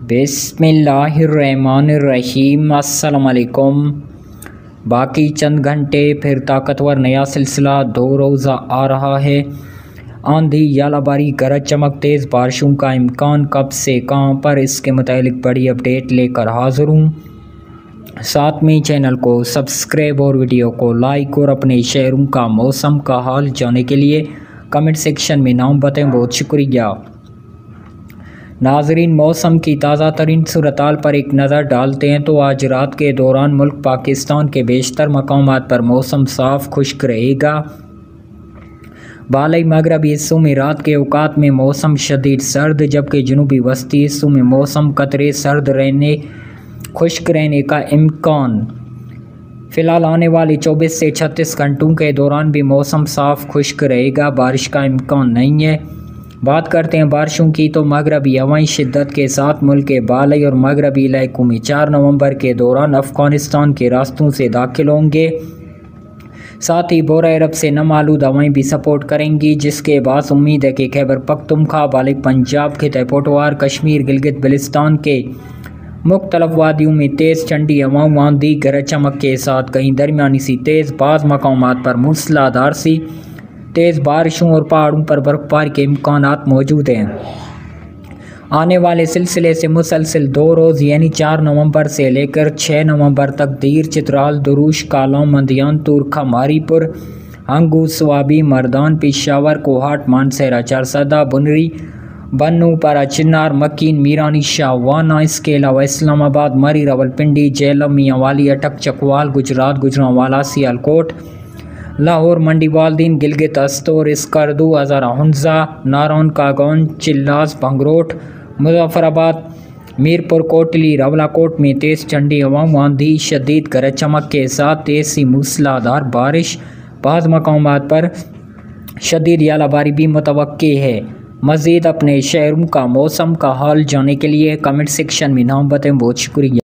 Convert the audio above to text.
बिस्मिल्लाहिर्रहमानिर्रहीम। अस्सलाम वालेकुम। बाकी चंद घंटे फिर ताकतवर नया सिलसिला 2 रोज़ा आ रहा है। आंधी, यालाबारी, गरज चमक, तेज़ बारिशों का इम्कान कब से कहां पर, इसके मुतालिक बड़ी अपडेट लेकर हाज़िर हूँ। साथ में चैनल को सब्सक्राइब और वीडियो को लाइक और अपने शहरों का मौसम का हाल जानने के लिए कमेंट सेक्शन में नाम बताएं। बहुत शुक्रिया। नाजरीन, मौसम की ताज़ा तरीन सूरत-हाल पर एक नज़र डालते हैं तो आज रात के दौरान मुल्क पाकिस्तान के बेशतर मकामात पर मौसम साफ़ खुश्क रहेगा। बालाई मगरबी हिस्सों में रात के औकात में मौसम शदीद सर्द, जबकि जनूबी वस्ती हिस्सों में मौसम कतरे सर्द रहने खुश्क रहने का इम्कान। फ़िलहाल आने वाले 24 से 36 घंटों के दौरान भी मौसम साफ़ खुश्क रहेगा, बारिश का इम्कान नहीं है। बात करते हैं बारिशों की तो मगरबी हवाएं शिद्दत के साथ मुल्क के बालाई और मगरबी इलाकों में 4 नवंबर के दौरान अफ़गानिस्तान के रास्तों से दाखिल होंगे। साथ ही बोरा अरब से नमालूद हवाएं भी सपोर्ट करेंगी, जिसके बाद उम्मीद है कि खैबर पख्तूनख्वा, बालाई पंजाब, खिते पटवार, कश्मीर, गिलगित बल्तिस्तान के मुख्तलिफ वादियों में तेज़ ठंडी हवाओं, आंधी, गरज चमक के साथ कहीं दरमियानी सी तेज़, बाज़ मकामात पर मूसलाधार सी तेज़ बारिशों और पहाड़ों पर बर्फबारी के इम्कानात मौजूद हैं। आने वाले सिलसिले से मुसलसिल 2 रोज़ यानी 4 नवंबर से लेकर 6 नवंबर तक दीर, चित्राल, दुरूश, कालौं, मंदियान, तुरखा, मारीपुर, हंगू, स्वाबी, मर्दान, पिशावर, कोहाट, मानसहरा, चारसदा, बुनरी, बन्नू, पारा, चिन्नार, मकीन, मीरानी, शाहवाना, इसके अलावा इस्लामाबाद, मरी, रावलपिंडी, जेलम, मियांवाली, अटक, चकवाल, गुजरात, गुजरांवाला, सियालकोट, लाहौर, मंडी वालदीन, गिलगित, अस्तोर, स्कर्दू, हज़ारा, हुंजा, नारौन, कागौन, चिल्लास, भंगरोट, मुजफ्फराबाद, मीरपुर, कोटली, रावलाकोट में तेज़ ठंडी हवाओं, आंधी, शदीद गरज चमक के साथ तेज़ सी मूसलाधार बारिश, बाज़ मकामात पर शदीद यालाबारी भी मुतवक्के है। मज़ीद अपने शहरों का मौसम का हाल जानने के लिए कमेंट सेक्शन में नाम बताएं। बहुत शुक्रिया।